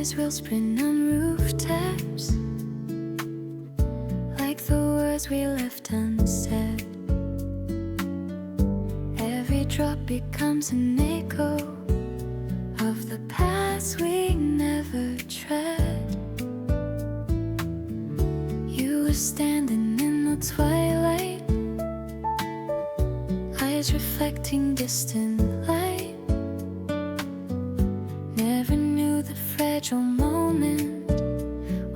Ferris wheels spin on rooftops, like the words we left unsaid. Every drop becomes an echo of the paths we never tread. You were standing in the twilight, eyes reflecting distant light. Never knew the fragile moment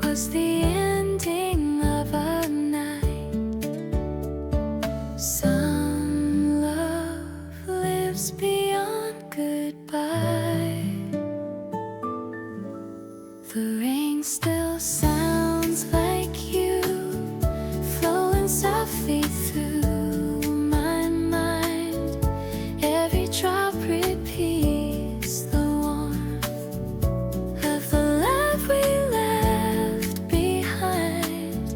was the ending of a night. Some love lives beyond goodbye. The rain still sounds like you, flowing softly through my mind. Every drop repeats the warmth of the love we left behind.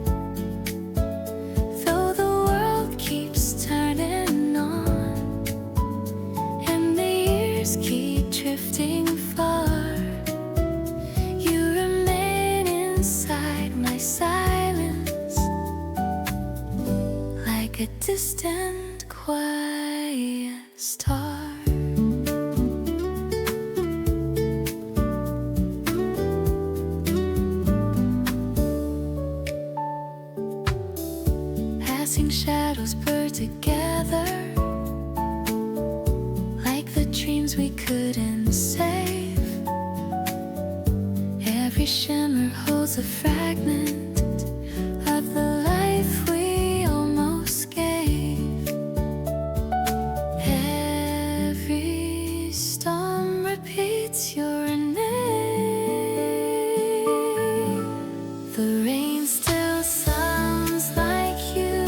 Though the world keeps turning on and the years keep drifting far, you remain inside my silence, like a distant, quiet star. Passing shadows blur together, like the dreams we couldn't save. Every shimmer holds a fragment of the life we almost gave. Every storm repeats your name. The rain still sounds like you,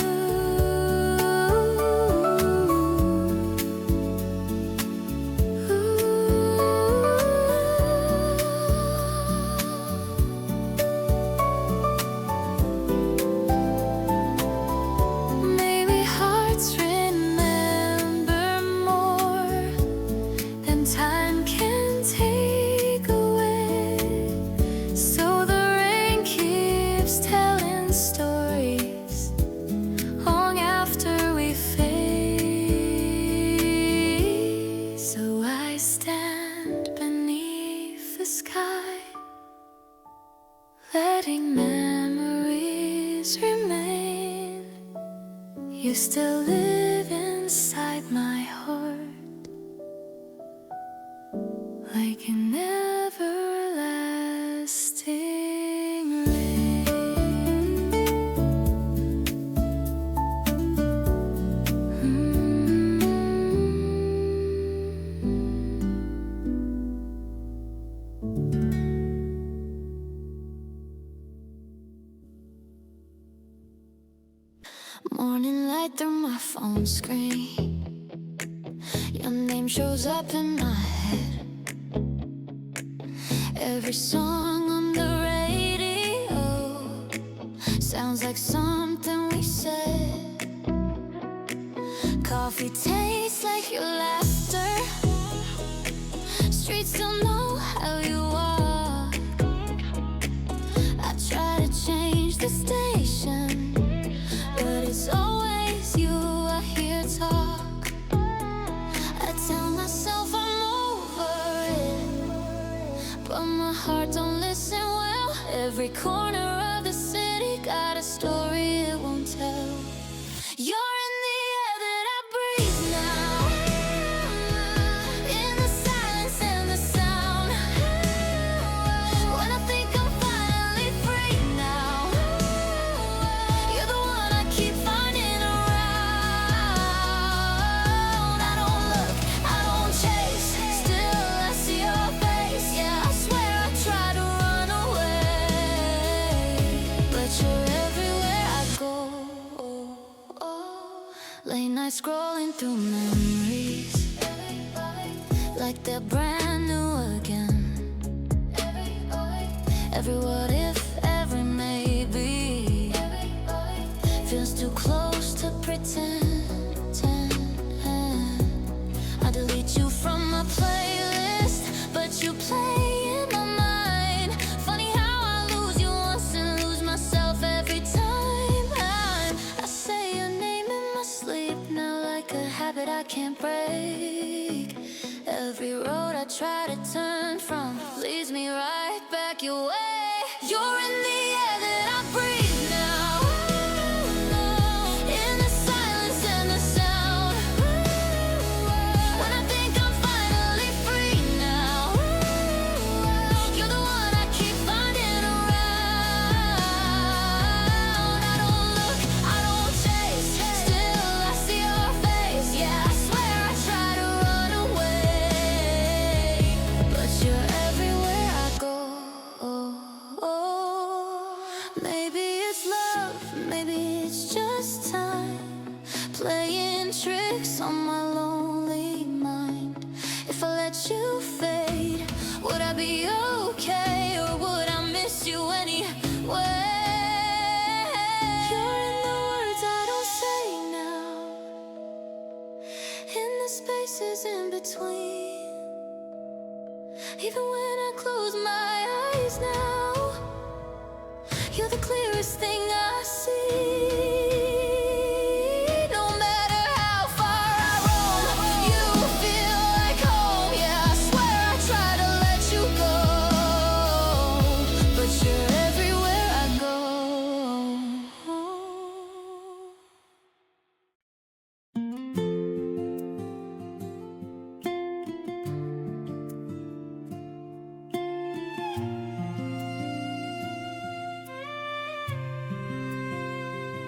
maybe hearts remember more than time can take away. So the rain keeps telling stories long after we fade. So I stand beneath the sky, letting memories remain. You still live inside my heart, like an everlasting rain. Morning light through my phone screen, your name shows up in my head. Every song on the radio sounds like something we said. Coffee tastes like your laughter, streets don't know how you walk. I try to change the station, but it's always you I hear talk. I tell myself I'm over it, but my heart don't listen well. Every corner of the city got a story it won't tell. You're in the air that I breathe now, in the silence and the sound. When I think I'm finally free now, you're the one I keep finding around. I don't look, I don't chase, still I see your face. Yeah, I swear I try to run away, but you're everywhere I go. Late night scrolling through memories, like they're brand new again. Every what if, every maybe, feels too close to pretend. delete you from my playlist, but you play in my mind. can't break. Every road I try to turn from leads me right back your way. You're in the air that I breathe now, in the silence and the sound. When I think I'm finally free now, you're the one I keep finding around. I don't look, I don't chase, still I see your face. Yeah, I swear I try to run away, but you're everywhere I go. Maybe it's love, maybe it's just time playing tricks on my lonely mind. If I let you fade, would I be okay, or would I miss you anyway? You're in the words I don't say now, in the spaces in between. Even when I close my eyes now, you're the clearest thing I see. No matter how far I roam, you feel like home. Yeah, I swear I try to let you go, but you're everywhere I go.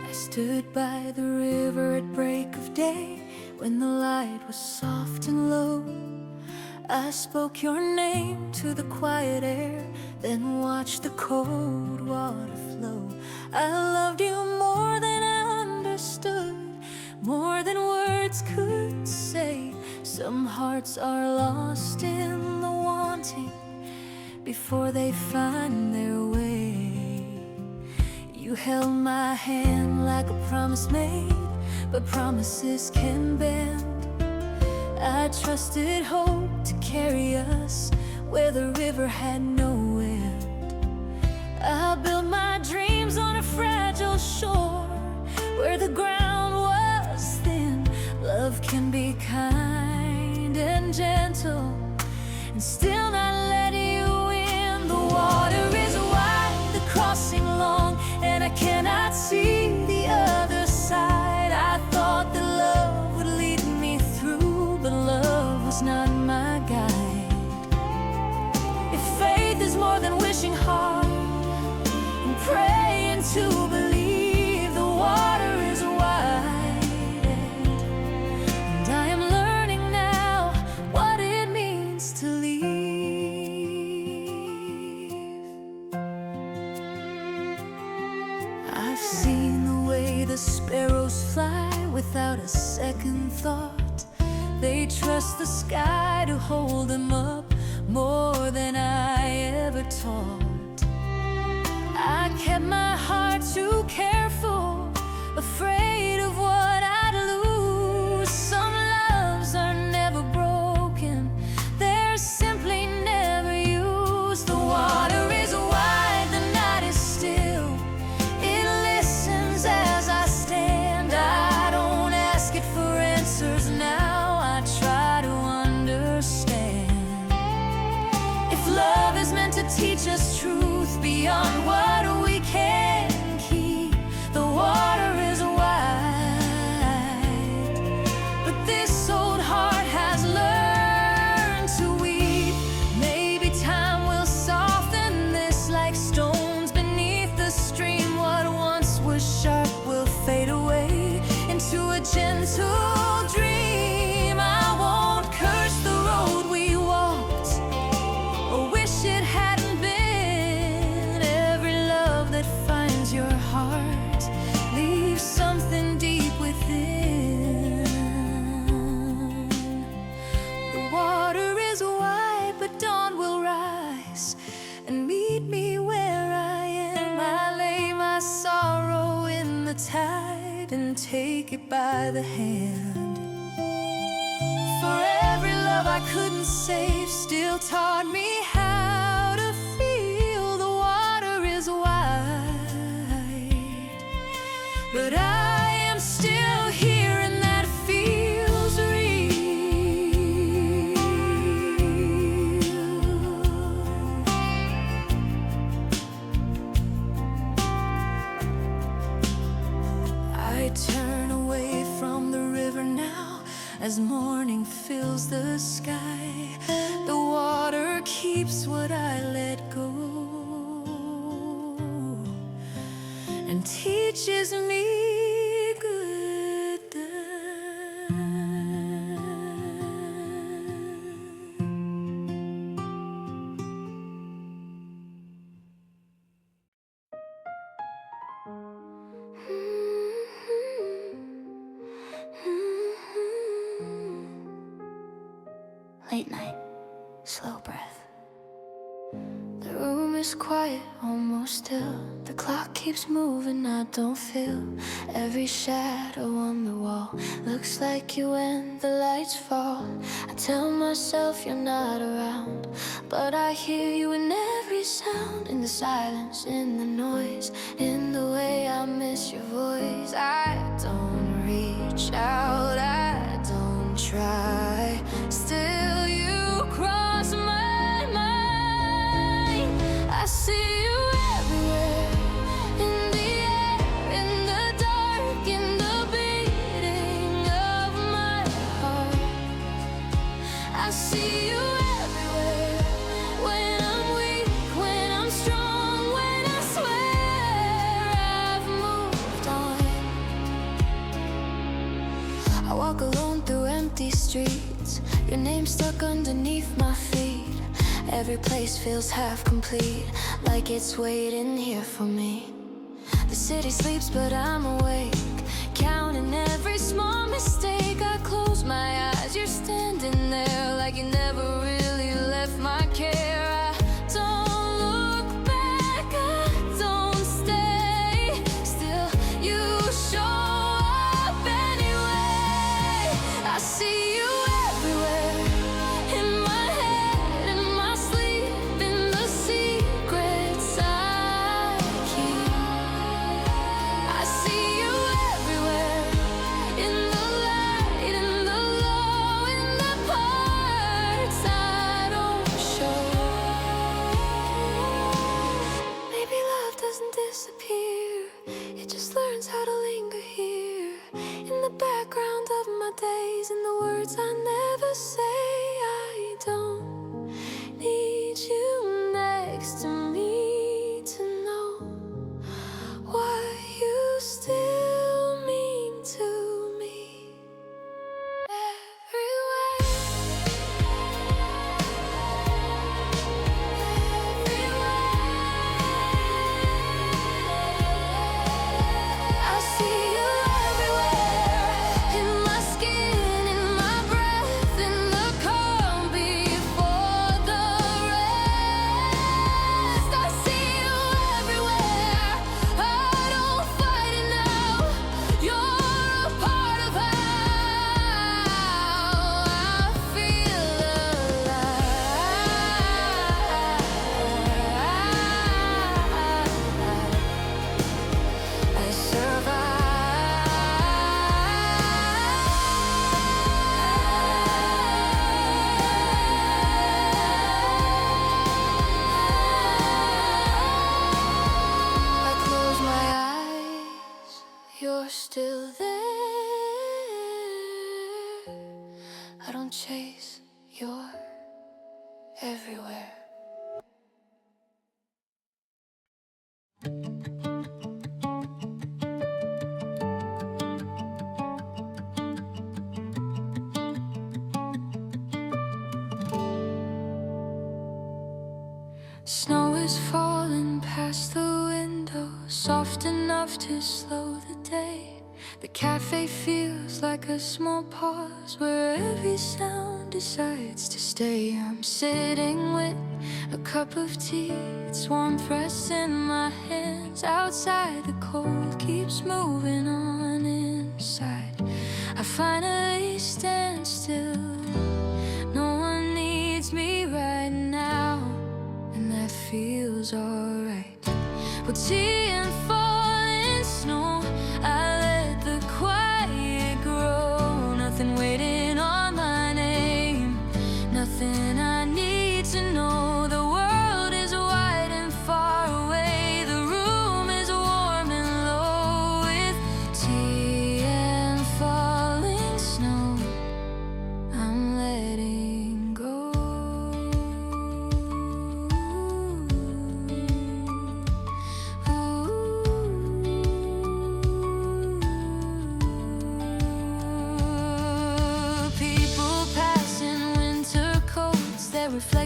I stood by the river at break of day, when the light was soft and low. I spoke your name to the quiet air, then watched the cold water flow. I loved you more than I understood, more than words could say. Some hearts are lost in the wanting before they find their way. You held my hand like a promise made, but promises can bend. I trusted hope to carry us where the river had no end. I built my dreams on a fragile shore where the ground was thin. Love can be kind and gentle and still not let you in. The water is wide, the crossing long, and I cannot see the other side. I thought that love would lead me through, but love was not my guide. If faith is more than wishing hard and praying to believe, the water is wide, and I am learning now what it means to leave. I've seen the way the sparrows fly without a second thought. They trust the sky to hold them up more than I ever taught. I kept my heart too careful, afraid of what I'd lose. Some loves are never broken, they're simply never used. The water is wide, the night is still, it listens as I stand. I don't ask it for answers now, I try to understand. If love is meant to teach us truth beyond what we can keep, the water is wide, but this old heart has learned to weep. Maybe time will soften this like stones beneath the stream. What once was sharp will fade away into a gentle dream. I won't curse the road we walked or wish it hadn't been. Every love that finds your heart leaves something deep within. The water is wide, but dawn will rise and meet me where I am. I lay my sorrow in the tide and take it by the hand. For every love I couldn't save still taught me how to feel. The water is wide, but I am still here, and that feels real. they turn away from the river now. As morning fills the sky, the water keeps what I let go and teaches me good. Late night, slow breath. The room is quiet, almost still. The clock keeps moving, I don't feel every shadow on the wall. Looks like you when the lights fall. I tell myself you're not around, but I hear you in every sound. In the silence, in the noise, in the way I miss your voice. I don't reach out, I don't try. Still you cross my mind. I see you everywhere, in the air, in the dark, in the beating of my heart. I see you everywhere, when I'm weak, when I'm strong, when I swear I've moved on. I walk alone through empty streets, your name stuck underneath my feet. Every place feels half complete, like it's waiting here for me. The city sleeps but I'm awake, counting every small mistake. I close my eyes, you're standing there, like you never really left my care. I don't look back, I don't stay still. You show up anyway. I see you everywhere, in my head, in my sleep, in the secrets I keep. I see you everywhere, in the light, in the low, in the parts I don't show. Maybe love doesn't disappear, it just learns how to linger here, in the background of my days, in the words I never say. I don't need you next to me to know what you still mean to me. I see you everywhere, in my skin, in my breath, in the calm before the rest. I see you everywhere, I don't fight it now. You're a part of how I feel alive. I survive. I close my eyes, you're still there. I don't chase, you're everywhere. Snow is falling past the window, soft enough to slow the day. The cafe feels like a small pause where every sound decides to stay. I'm sitting with a cup of tea, it's warm pressed in my hands. Outside the cold keeps moving on inside. I finally stand still, no one needs me right now, and that feels alright. Well, tea and falling snow, I let the quiet grow. Nothing waiting on my name, nothing I need to know. The world is wide and far away, the room is warm and low with tea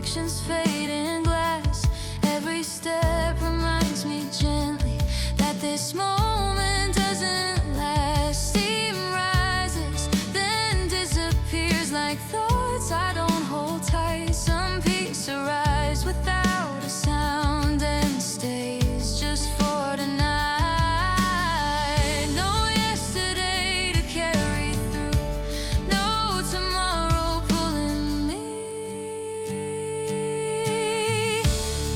reflections fade in glass. Every step reminds me gently that this moment doesn't last. Steam rises, then disappears like thoughts I don't hold tight. Some peace arrives without a sound and stays just for tonight. No yesterday to carry through, no tomorrow pulling me.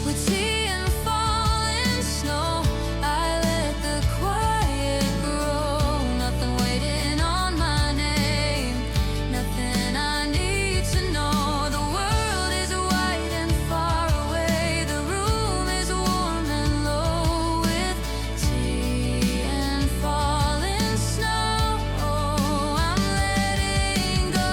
With tea and falling snow, I let the quiet grow. Nothing waiting on my name, nothing I need to know. The world is wide and far away, the room is warm and low. With tea and falling snow, I'm letting go.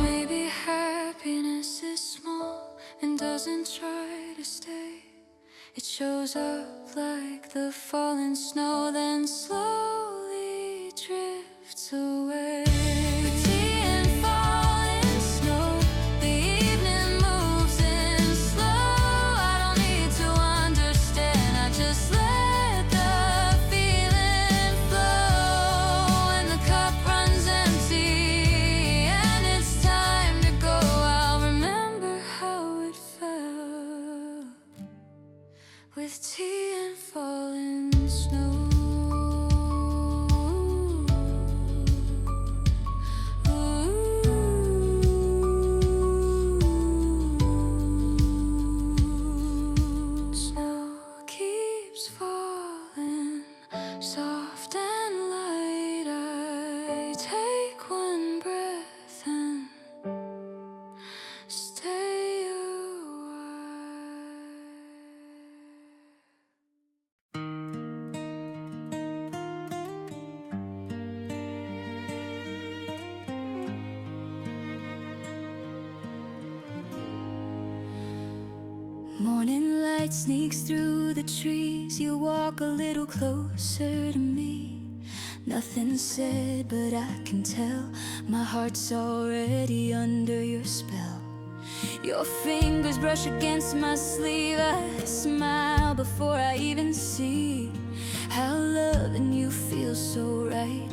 Maybe happiness is small and doesn't try to stay. It shows up like the falling snow, then slowly drifts away. With tea and falling snow, the evening moves in slow. I don't need to understand, I just let the feeling flow. When the cup runs empty and it's time to go, I'll remember how it felt with tea and falling snow. Snow keeps falling, soft and light. I take one breath and stay a while. Morning light sneaks through the trees. You walk a little closer to me. Nothing said, but I can tell my heart's already under your spell. Your fingers brush against my sleeve. I smile before I even see how loving you feels so right,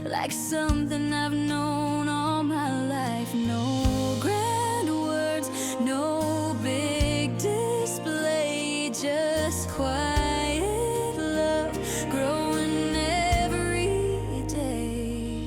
like something I've known all my life. No grand words, no big display, just quiet love growing every day.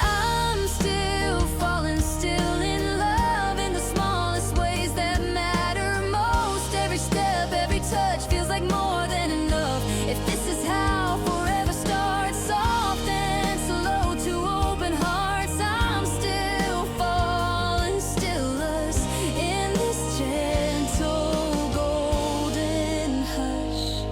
I'm still falling, still in love in the smallest ways that matter most. Every step, every touch feels like more than enough. If this is how forever starts, soft and slow to open hearts, I'm still falling, still us in this gentle golden hush.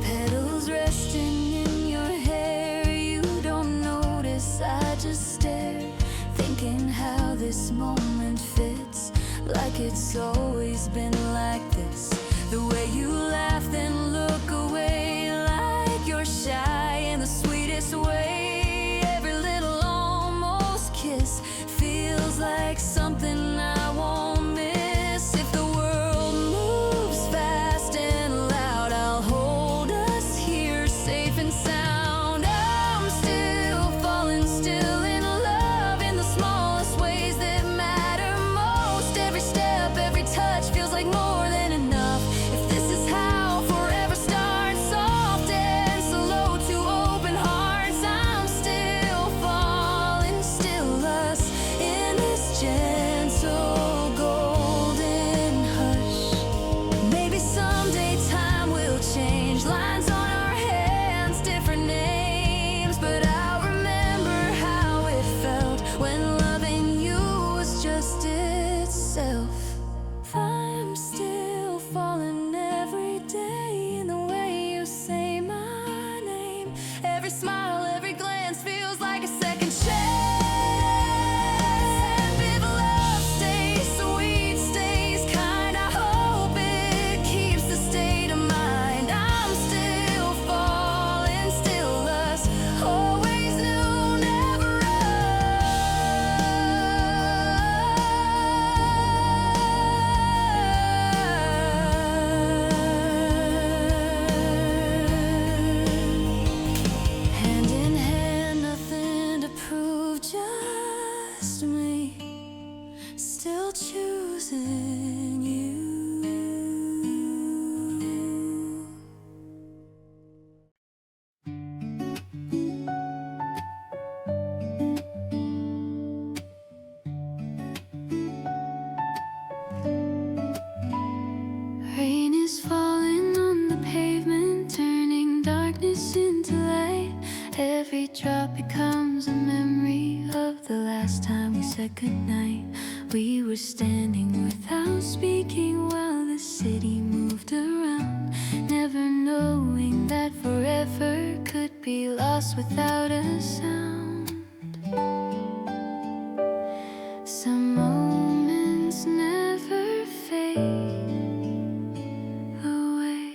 Petals resting in your hair, you don't notice, I just stare, thinking how this moment fits, like it's always been like this. The way you laugh then look away, like you're shy in the sweetest way. Every little almost kiss feels like something I won't miss. If the world moves fast and loud, I'll hold us here safe and sound. I'm still falling, still in love in the smallest ways that matter most. Every step, every touch feels like more than enough. If this is how forever Every drop becomes a memory of the last time we said goodnight. We were standing without speaking while the city moved around, never knowing that forever could be lost without a sound. Some moments never fade away.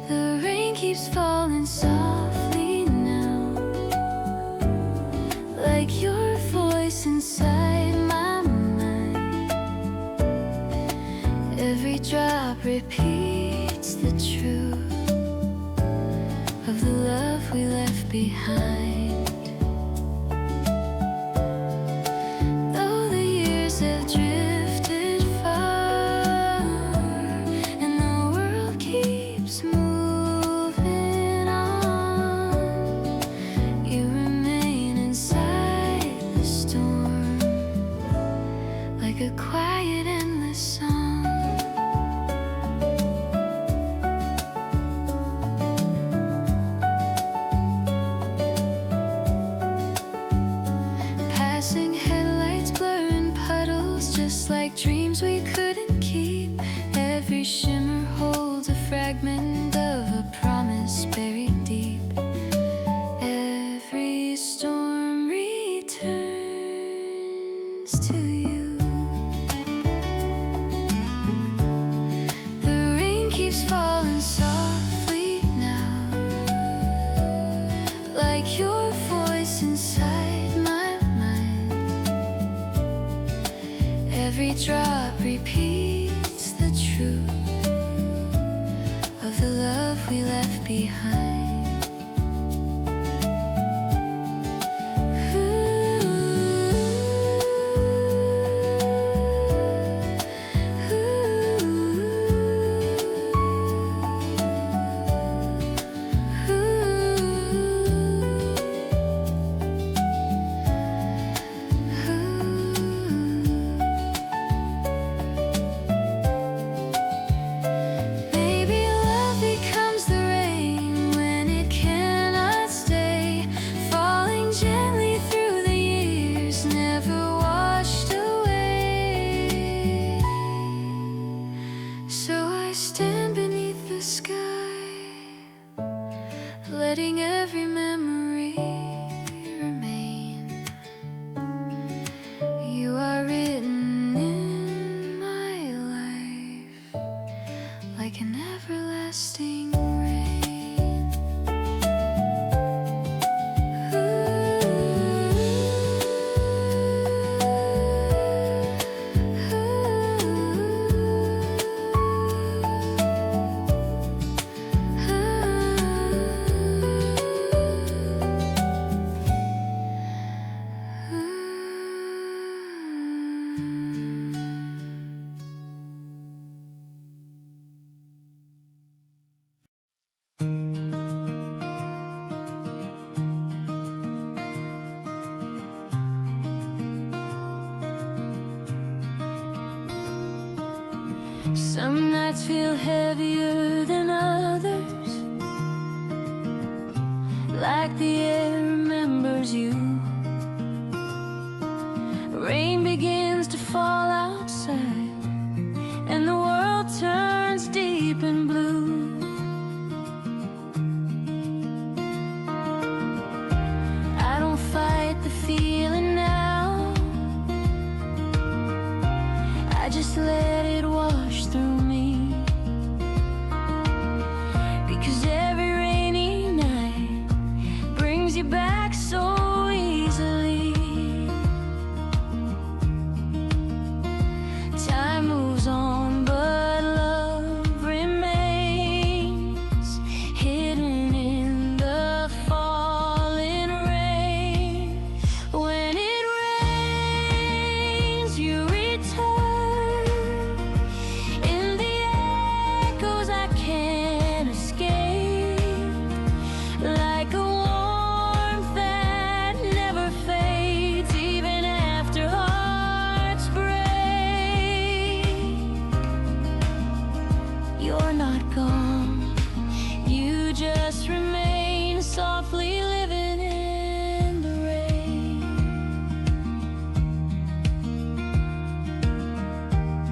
The rain keeps falling softly now, like your voice inside my mind. Every drop repeats the truth of the love we left behind. Though the years have drifted far and the world keeps moving on, you remain inside the storm, like a quiet endless song. Passing headlights blurring puddles, just like dreams we couldn't keep. Every shimmer holds a fragment of a promise buried deep. Every storm returns to you. The rain keeps falling softly now, like your voice inside my mind. Every drop repeats the truth of the love we left behind. Maybe love becomes the rain when it cannot stay, falling gently through the years, never washed away. So I stand beneath the sky, letting every memory remain. You are written in my life like an everlasting rain. Some nights feel heavier than others, like the air remembers you. Rain begins to fall outside, and the world turns deep and blue. I don't fight the feeling now, I just let it wash through me. Because every rainy night brings you back so easily. Time moves on, but love remains hidden in the falling rain. When just remain softly living in the rain.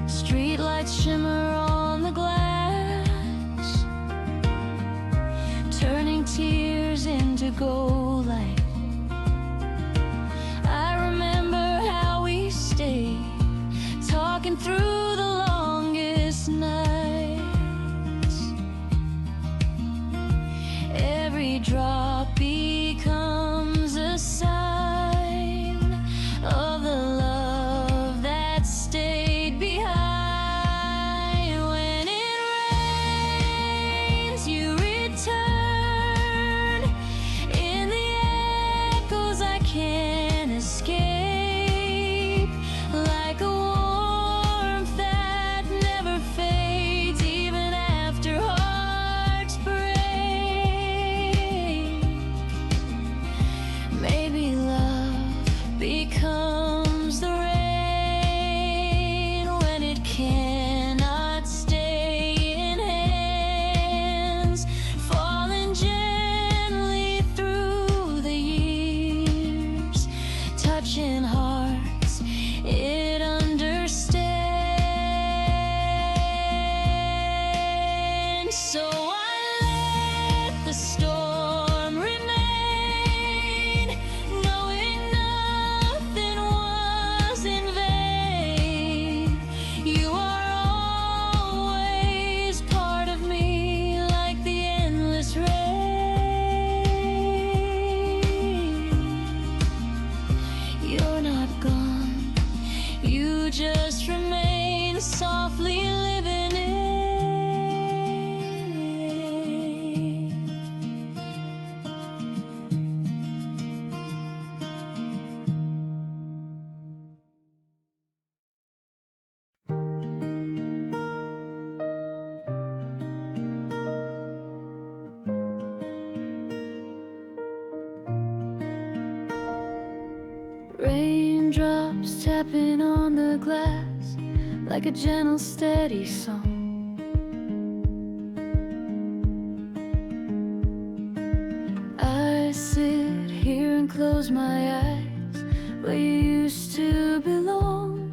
Streetlights shimmer on the glass, turning tears into gold light. I remember how we stayed, talking through the longest nights. Every drop becomes a sign of the love that stayed behind. When it rains, you return in the echoes I can't escape, like a warmth that never fades, even after hearts break. Maybe love becomes the rain when it cannot stay in hands, falling gently through the years, touching hearts it understands. So I let the storm remain, knowing nothing was in vain. You are always part of me, like the endless rain. You're not gone, you just remain softly living in. Raindrops tapping on the glass like a gentle, steady song. I sit here and close my eyes where you used to belong.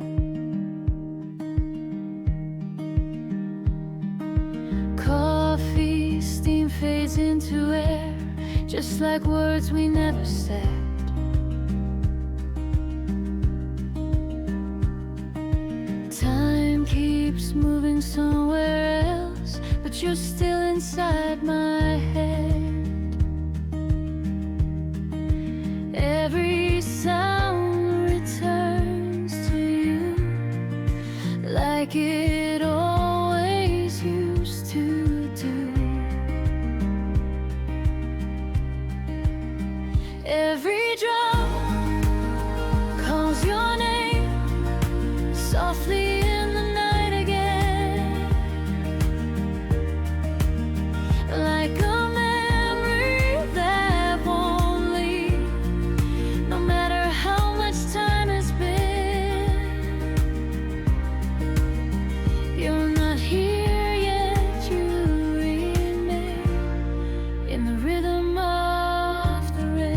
Coffee steam fades into air, just like words we never said. Time keeps moving somewhere else, but you're still inside my head. Every sound returns to you like it always used to do. Every drop calls your name softly in the night again, like a memory that won't leave, no matter how much time has been. You're not here yet, you remain in the rhythm of the rain.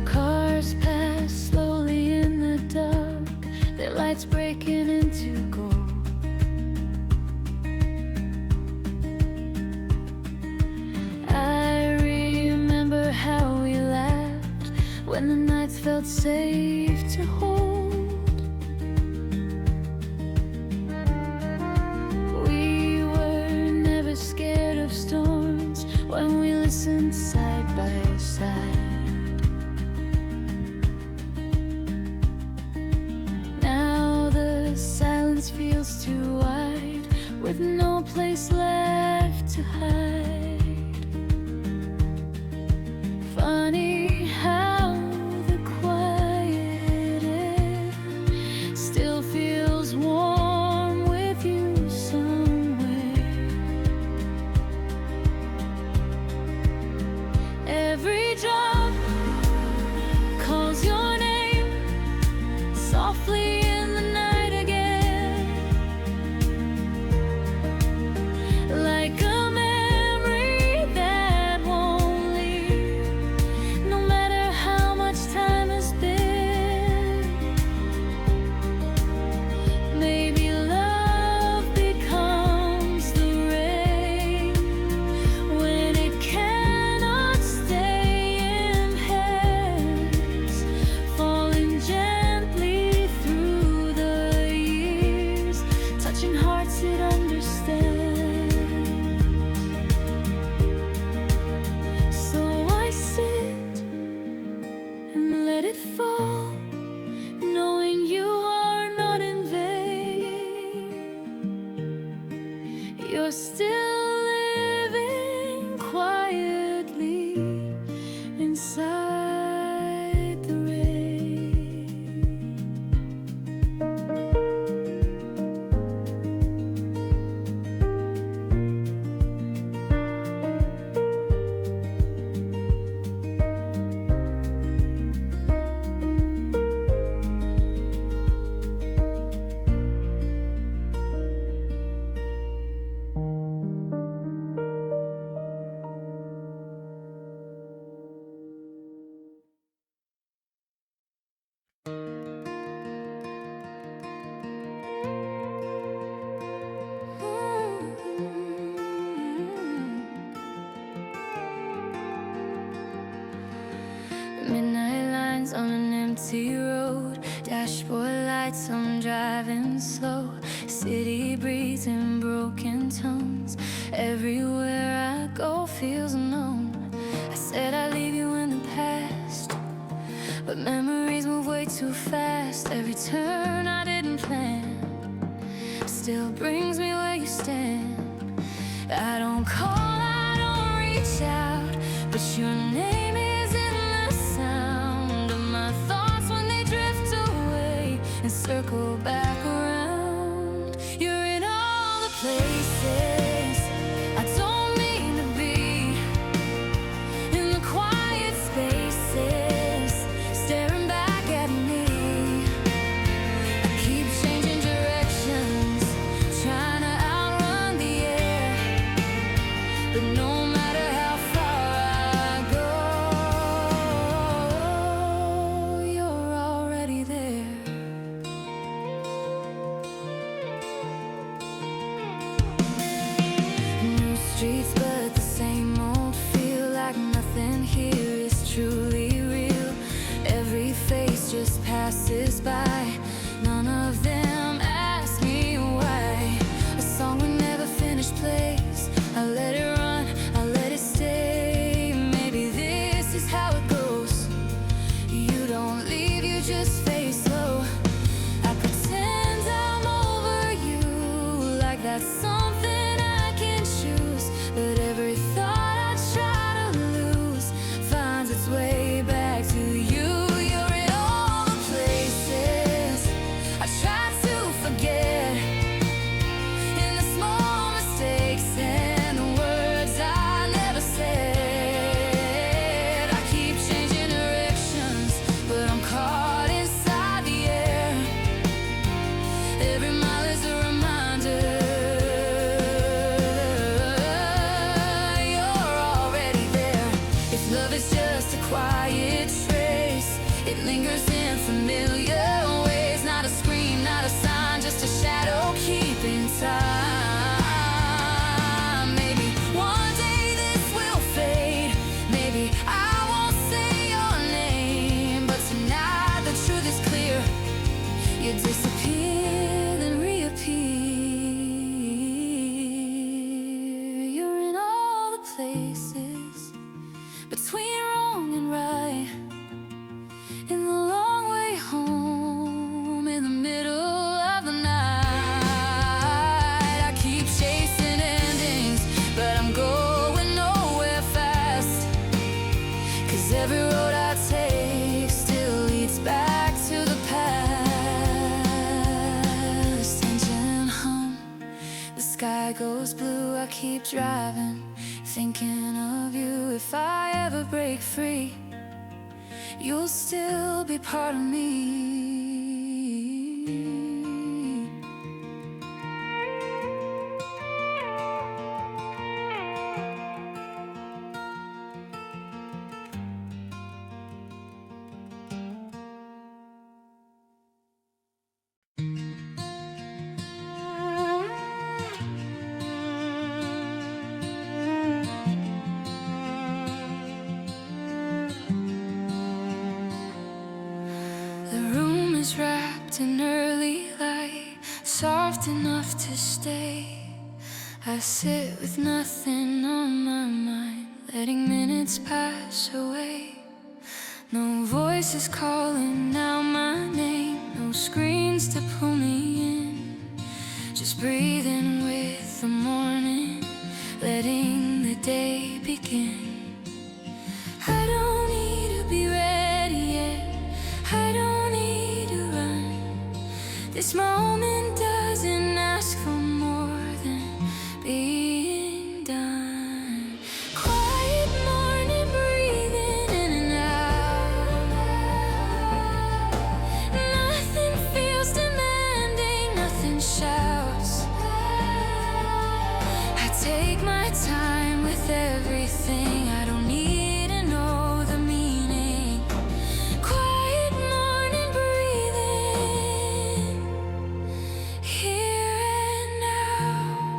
Cars pass slowly in the dark, their lights breaking into gold. I remember how we laughed when the nights felt safe to hold. We were never scared of storms when we listened side by side. Now the silence feels too wide, with no place left to hide. Funny how the quiet air still feels warm with you somewhere. Every drop calls your name softly in the night again, You're still living quietly inside the rain. Midnight lines on an empty road, dashboard lights, I'm driving slow. City breeze in broken tones, everywhere I go feels unknown. I said I'd leave you in the past, but memories move way too fast. Every turn I didn't plan still brings me where you stand. I don't call, I don't reach out, but your name is in the sound of my thoughts when they drift away and circle back around. You're in all the places I don't mean to be, in the quiet spaces, staring back at me. I keep changing directions, trying to outrun the air, but no matter how far I go, you're already there. New streets, but the same old feel, like nothing here is truly real. Every face just passes by, none of them ask me why. A song we never finished plays, I let it run, I let it stay. Maybe this is how it goes. You don't leave, you just fade slow. I pretend I'm over you, like that's something I can choose. But every thought I try to lose finds its way back to you. You're in all the places I try to forget, in the small mistakes and the words I never said. I keep changing directions, but I'm caught inside the air. Every mile is a reminder you're already there. If love is just a quiet trace, it lingers in familiar ways. Not a scream, not a sign, just a shadow keeping time. Maybe one day this will fade, maybe I won't say your name, but tonight the truth is clear. You disappear, then reappear. You're in all the places between wrong and right, in the long way home, in the middle of the night. I keep chasing endings, but I'm going nowhere fast, 'cause every road I take still leads back to the past. Engine hum, the sky goes blue, I keep driving, thinking of you. If I ever break free, you'll still be part of me. The room is wrapped in early light, soft enough to stay. I sit with nothing on my mind, letting minutes pass away. No voices calling out my name, no screens to pull me in, just breathing with the morning. my time with everything. I don't need to know the meaning. Quiet morning breathing, here and now.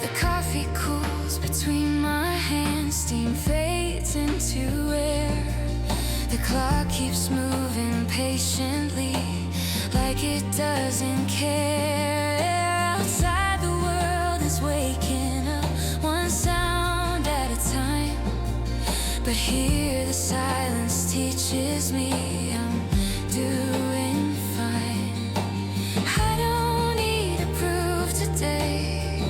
The coffee cools between my hands, steam fades into air. The clock keeps moving patiently, like it doesn't care. Outside the world is waking up, one sound at a time. But here the silence teaches me I'm doing fine. I don't need to prove today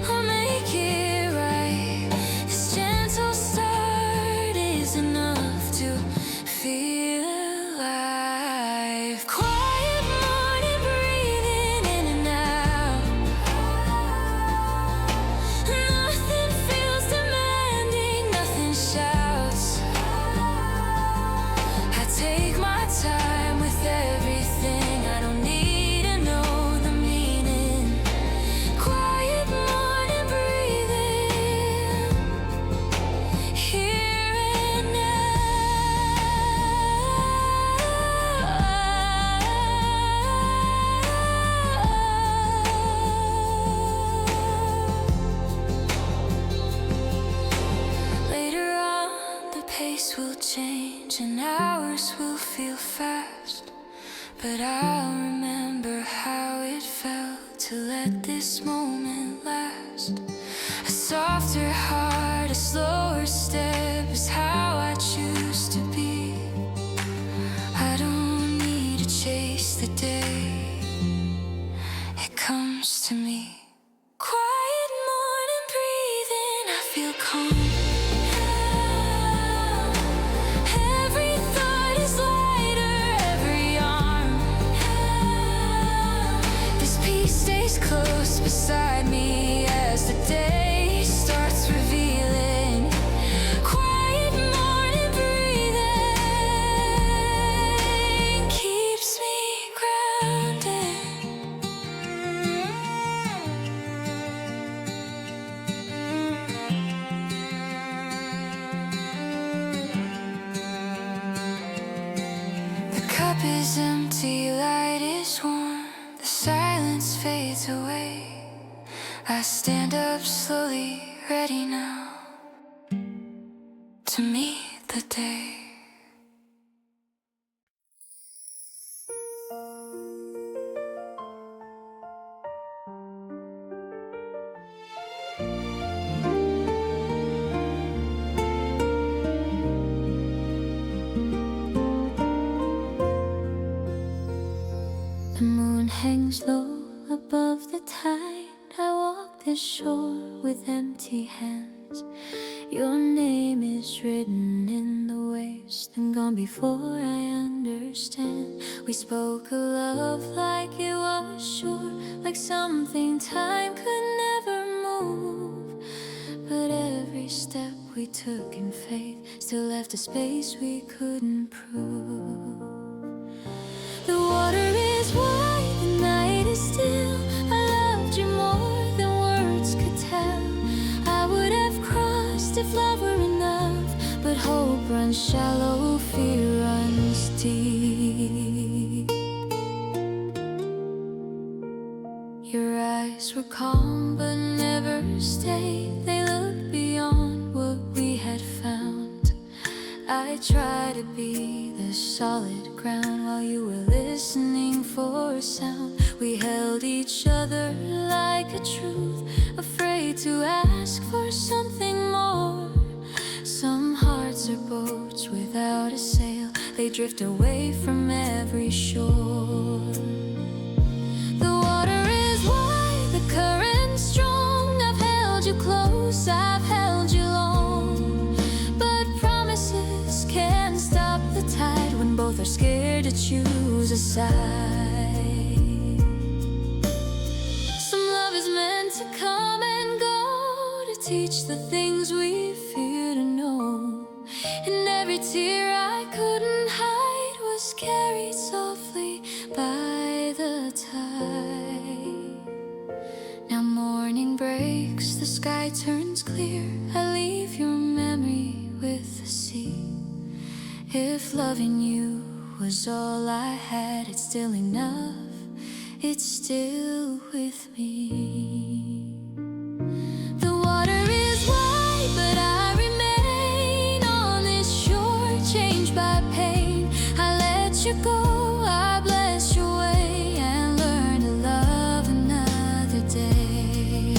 I'll make it right. This gentle start is enough to feel alive. Quiet morning breathing in and out. Nothing feels demanding, nothing shouts. I take my time with everything. I don't need to know the meaning. Quiet morning breathing, here and later on, the pace will change and hours will feel fast. But I'll remember how it felt to let this moment last. A softer heart, a slower step is how I choose to be. I don't need to chase the day, it comes to me. Quiet morning breathing, I feel calm. Every thought is lighter, every arm. This peace stays close beside me as the day starts revealing. Quiet morning breathing keeps me grounded. The cup is empty, light is warm, the silence fades away. I stand up slowly, ready now to meet the day. The moon hangs low above the tide. I walk this shore with empty hands. Your name is written in the waves, then gone before I understand. We spoke of love like it was sure, like something time could never move. But every step we took in faith still left a space we couldn't prove. The water is wide, the night is still. I loved you more than words could tell. I would have crossed if love were enough, but hope runs shallow, fear runs deep. Your eyes were calm but never stayed. They looked beyond what we had found. I tried to be the solid ground while you were listening for a sound. We held each other like a truth, afraid to ask for something more. Some hearts are boats without a sail, they drift away from every shore. The water is wide, the current's strong. I've held you close, I've held you long, but promises can't stop the tide when both are scared to choose a side. Some love is meant to come and go, to teach the things we fear to know. And every tear I couldn't hide was carried softly by with the tide. Now morning breaks, the sky turns clear. I leave your memory with the sea. If loving you was all I had, it's still enough. It's still with me. The water is wide, but I remain on this shore, changed by pain. I let you go, I bless your way, and learn to love another day.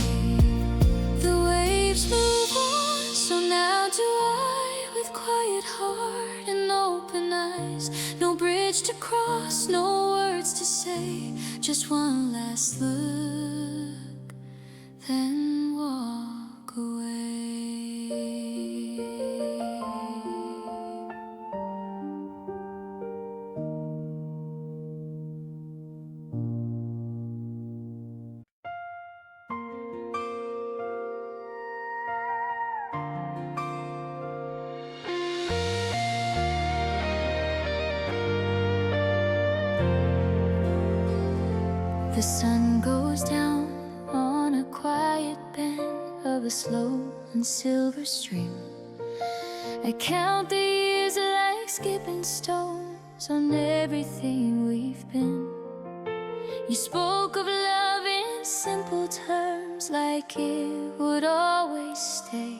The waves move on, so now do I, with quiet heart and open eyes. No bridge to cross, no words to say, just one last look, then walk away. The sun goes down on a quiet bend of a slow and silver stream. I count the years like skipping stones on everything we've been. You spoke of love in simple terms, like it would always stay.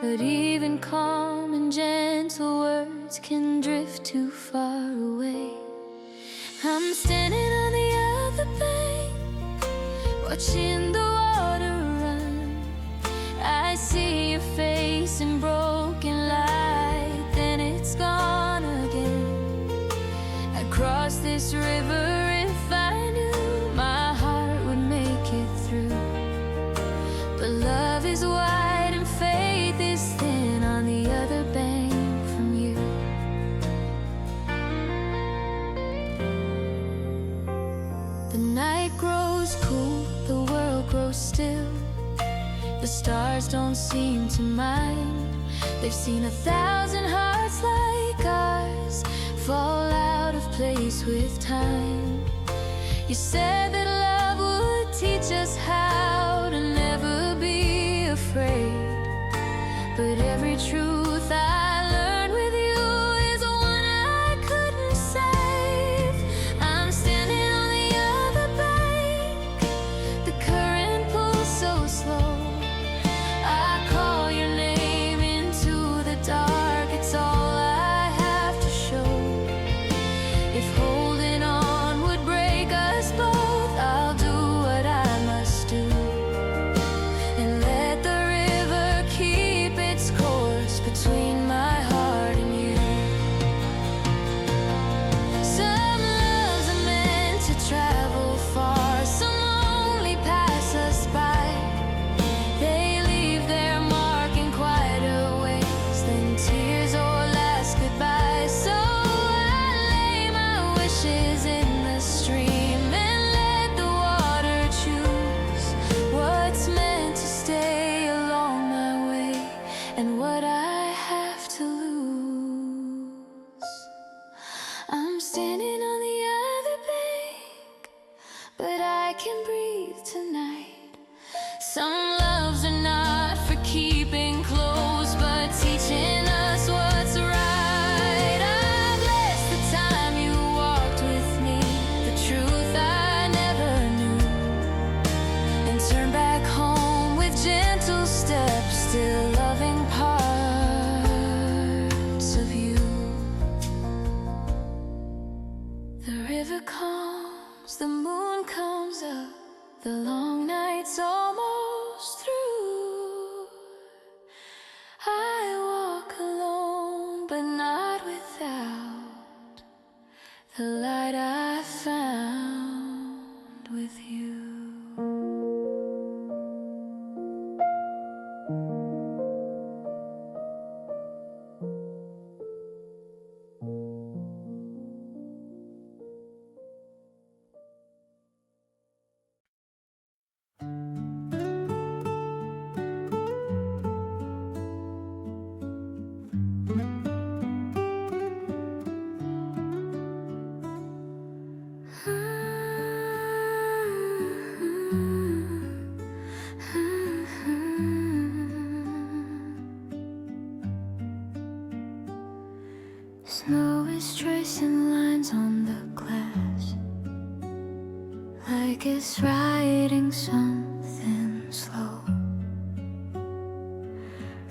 But even calm and gentle words can drift too far away. I'm standing on the other bank, watching the water run. I see your face in broken light, then it's gone again. I'd cross this river if I knew my heart would make it through. But love is wide and faith is thin on the other bank from you. The night grows cool, the world grows still. The stars don't seem to mind. They've seen 1,000 hearts like ours fall out of place with time. You said that love would teach us how to never be afraid. But every truth I learned with you is one I couldn't save. I'm standing on the other bank, the current pulls so slow. I call your name into the dark, it's all I have to show. If holding on would break us both, I'll do what I must do, and let the river keep its course between my heart and you. Some loves are meant to travel far, some only pass us by. They leave their mark in quieter ways than tears or last goodbyes. So I lay my wishes in the stream and let the water choose what's meant to stay along my way and what I have to lose. I'm standing on the other bank, but I can breathe tonight. Some loves are not for keeping close, but teaching us what's right. I bless the time you walked with me, the truth I never knew, and turn back home with gentle steps, still loving parts of you. The river calms, the moon comes up, the long night's almost through. I walk alone, but not without the light I found with you. like it's writing something slow.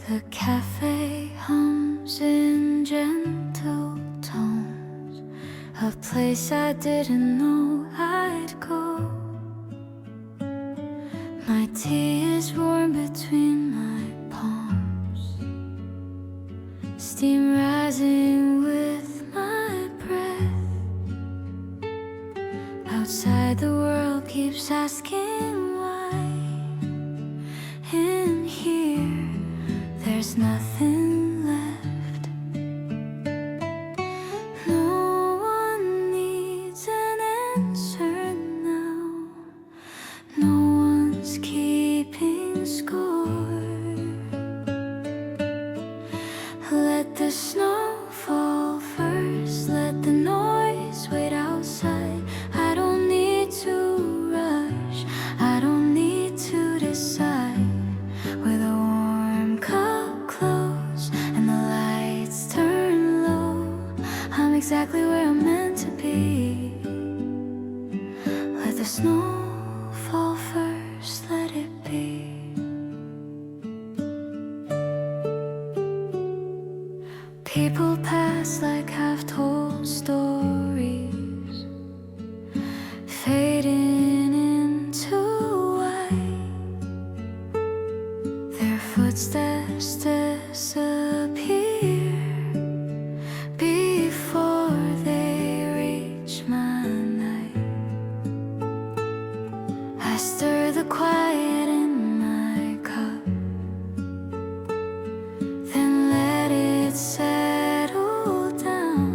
The cafe hums in gentle tones, a place I didn't know I'd go. My tea is warm between my palms, steam rising with my breath. Outside the world keeps asking why. In here there's nothing left. No one needs an answer now. No one's keeping score. Let the snow fall first. Let the noise wait outside. I don't need to rush. I don't need to decide. With a warm cup close and the lights turn low, I'm exactly where I'm meant to be. Let the snow fall first, let it be. People pass like half-told stories, fading into white. Their footsteps disappear before they reach my night. I stir the quiet in my cup, then let it settle down.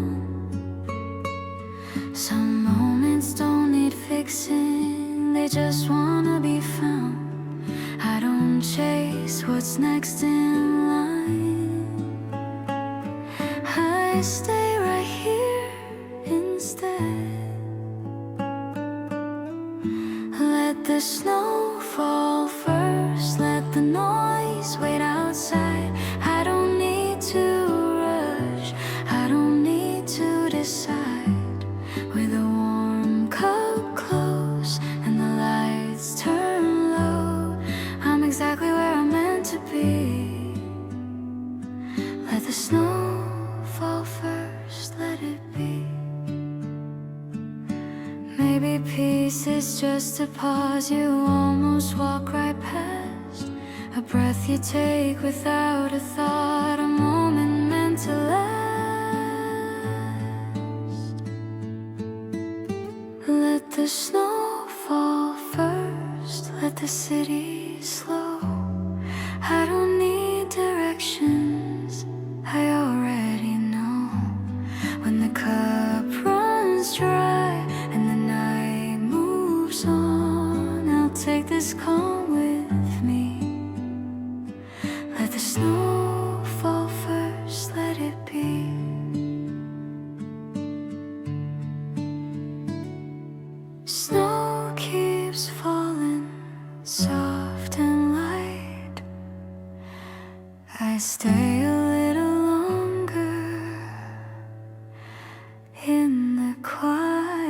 Some moments don't need fixing, they just wanna be found. I don't chase what's next in line, I stay right here instead. Let the snow fall first, let the noise wait outside. I don't need to rush, I don't need to decide. With a warm cup close and the lights turn low, I'm exactly where I'm meant to be. Let the snow fall first, let it be. Maybe peace is just a pause you almost walk right past, a breath you take without a thought, a moment meant to last. Let the snow fall first, let the city slow. I don't need directions, I already know. When the cup runs dry and the night moves on, I'll take this calm with me. Let the snow fall first, let it be. Snow keeps falling, soft and light. I stay a little longer in the quiet.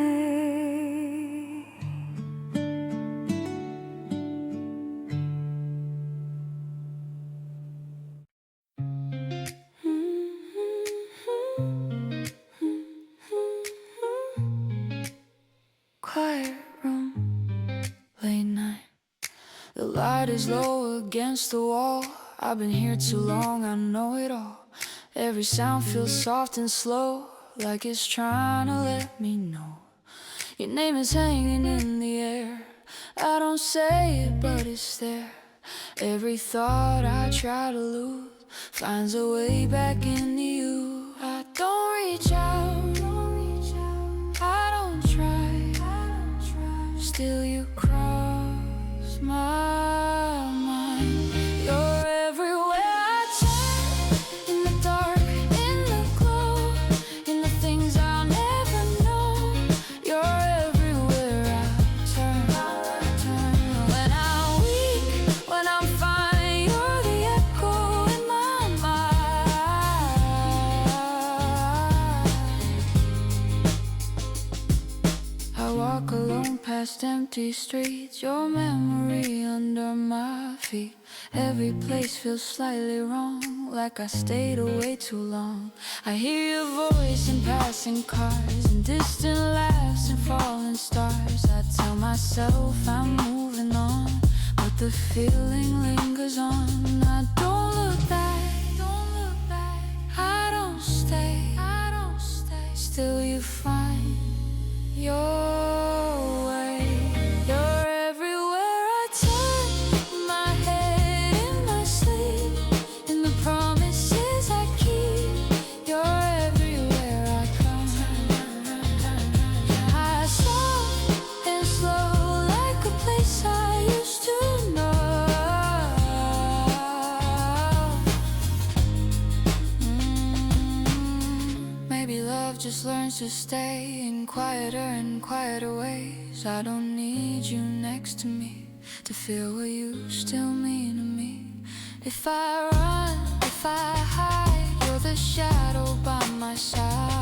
Quiet room, late night. The light is low against the wall. I've been here too long, I know it all. Every sound feels soft and slow, like it's trying to let me know. Your name is hanging in the air. I don't say it, but it's there. Every thought I try to lose finds a way back into you. I don't reach out, I don't try. Still you cross my mind. You're everywhere I turn, in the dark, in the glow, in the things I'll never know. You're everywhere I turn. When I'm weak, when I'm fine, you're the echo in my mind. I I walk alone past empty streets, your memory under my feet. Every place feels slightly wrong, like I stayed away too long. I hear your voice in passing cars, and distant laughs and falling stars. I tell myself I'm moving on, but the feeling lingers on. I don't look back, I don't stay. Still you find your way. You're everywhere I turn, my head in my sleep, in the promises I keep. You're everywhere I come. I soft and slow, like a place I used to know. Maybe love just learns to stay in quieter and quieter ways. I don't need you next to me to feel what you still mean to me. If I run, if I hide, you're the shadow by my side.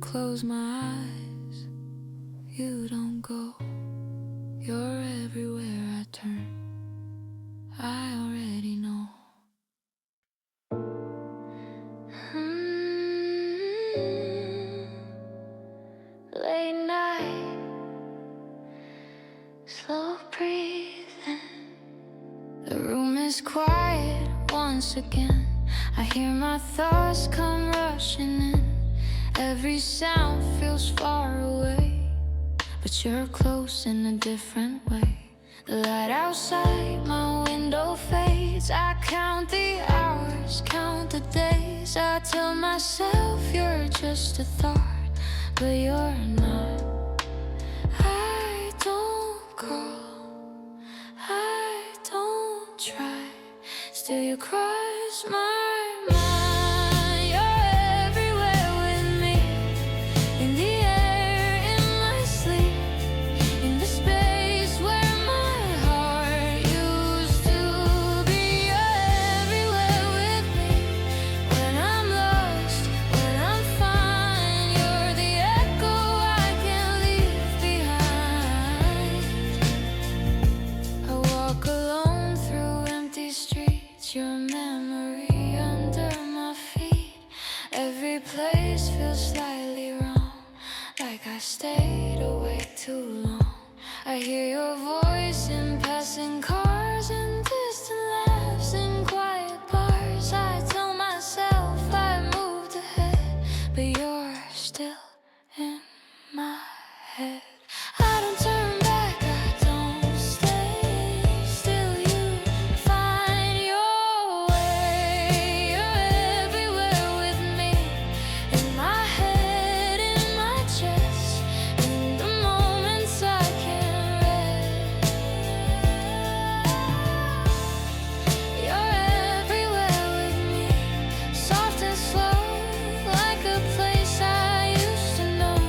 Close my eyes, you don't go. You're everywhere I turn, I already know. Late night, slow breathing. The room is quiet once again. I hear my thoughts come rushing in. Every sound feels far away, but you're close in a different way. The light outside my window fades. I count the hours, count the days. I tell myself you're just a thought, but you're not. I don't call, I don't try, still you cross my mind. Your memory under my feet. Every place feels slightly wrong, like I stayed awake too long. I hear your voice in passing cars and distant laughs in quiet bars. I tell myself I moved ahead, but you're still in my head. I don't turn back, I don't stay. Still you find your way. You're everywhere with me, in my head, in my chest, in the moments I can't rest. You're everywhere with me, soft and slow, like a place I used to know.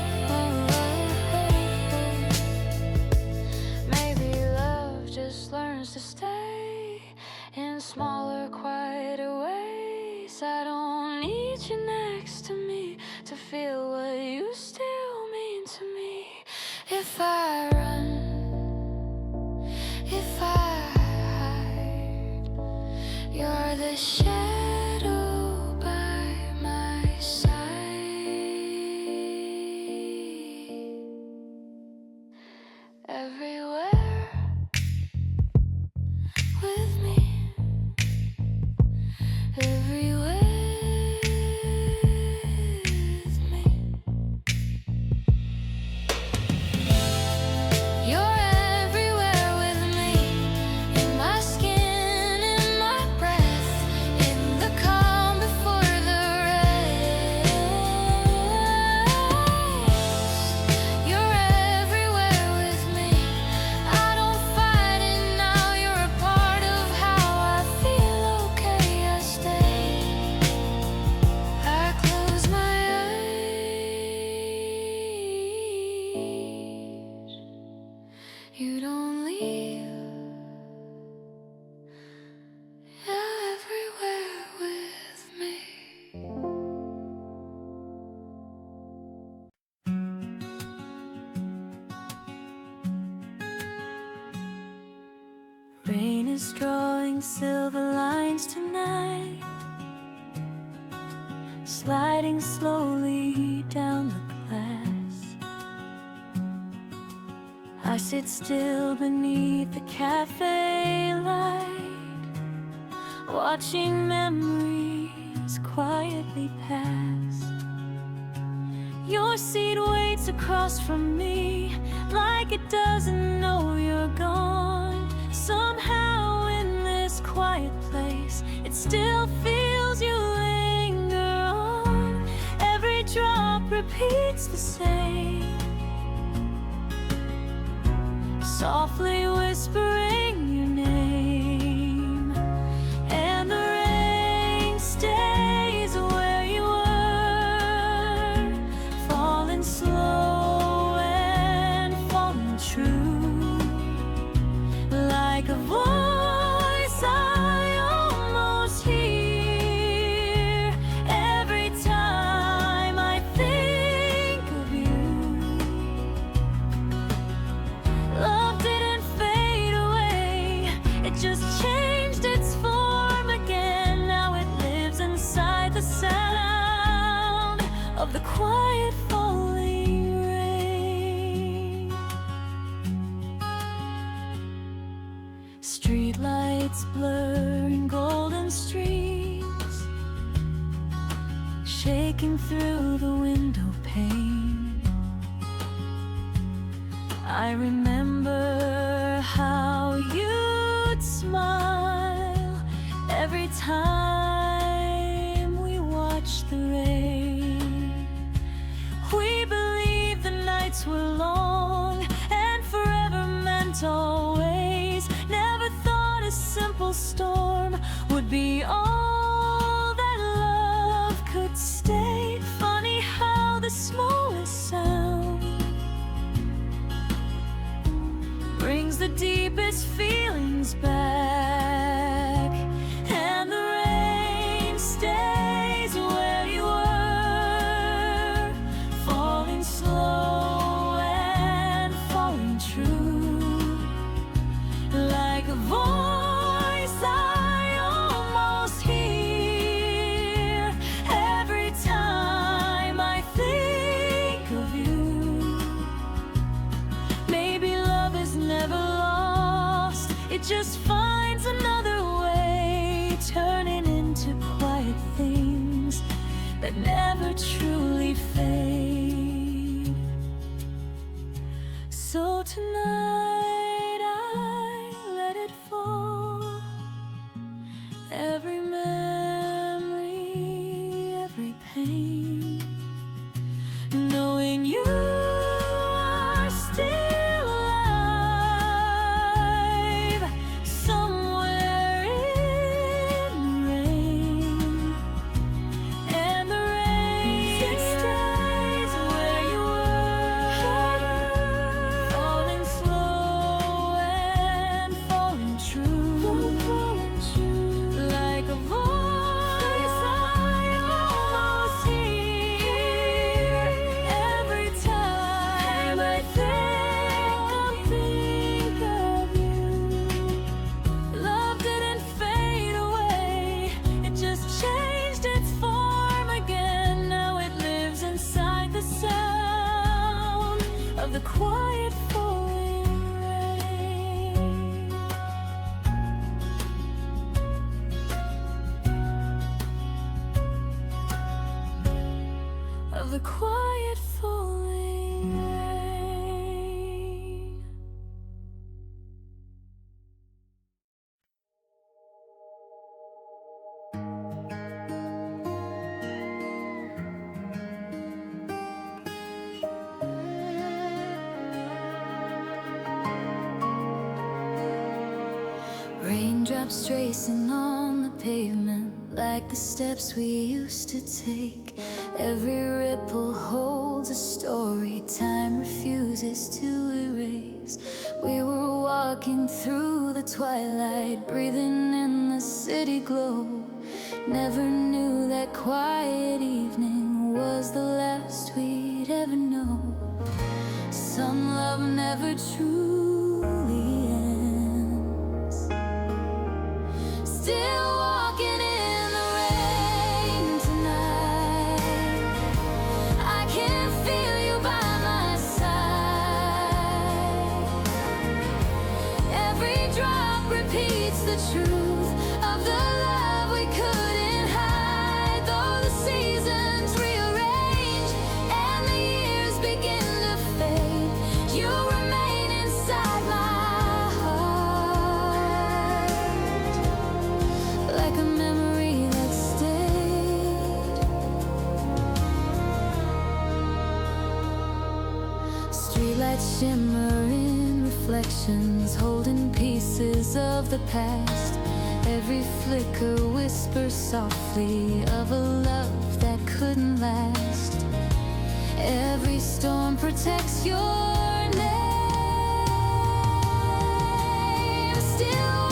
Maybe love just learns to stay in smaller, quieter ways. I don't need you next to me to feel what you still mean to me. If I run, if I hide, you're the shadow by my side. Everywhere with me, sliding slowly down the glass. I sit still beneath the cafe light, watching memories quietly pass. Your seat waits across from me, like it doesn't know you're gone. Somehow in this quiet place, it still feels you linger on. Every drop repeats the same, softly whispering your name. And the rain stays where you were, falling slow and falling true, like a voice I almost hear every time I think of you. Love didn't fade away, it just changed its form again. Now it lives inside the sound of the quiet falling rain. Streetlights blur in golden streets, shaking through the window pane. I remember how you'd smile every time we watched the rain. We believed the nights were long and forever meant always. Never thought a simple storm would be all that love could stay. Funny how the smallest sound brings the deepest feelings back. And the rain stays where you were, falling slow and falling true, like a voice I almost hear every time I think of you. Maybe love is never lost, it just finds another way, turning into quiet things that never truly fade. So tonight I let it fall, every memory, every pain, knowing you are still alive somewhere in the rain. And the rain stays where you were, falling slow and falling true, like a voice I almost hear every time I think of you. Love didn't fade away, it just changed its form again. Now it lives inside the sound of the quiet falling rain. Of the quiet falling rain. Raindrops tracing on the pavement, like the steps we used to take. Every ripple holds a story time refuses to erase. We were walking through the twilight, breathing in the city glow. Never knew that quiet evening was the last we'd ever know. Some love never truly ends. Still walking in the rain tonight. lights shimmer in reflections, holding pieces of the past. Every flicker whispers softly of a love that couldn't last. Every storm protects your name. Still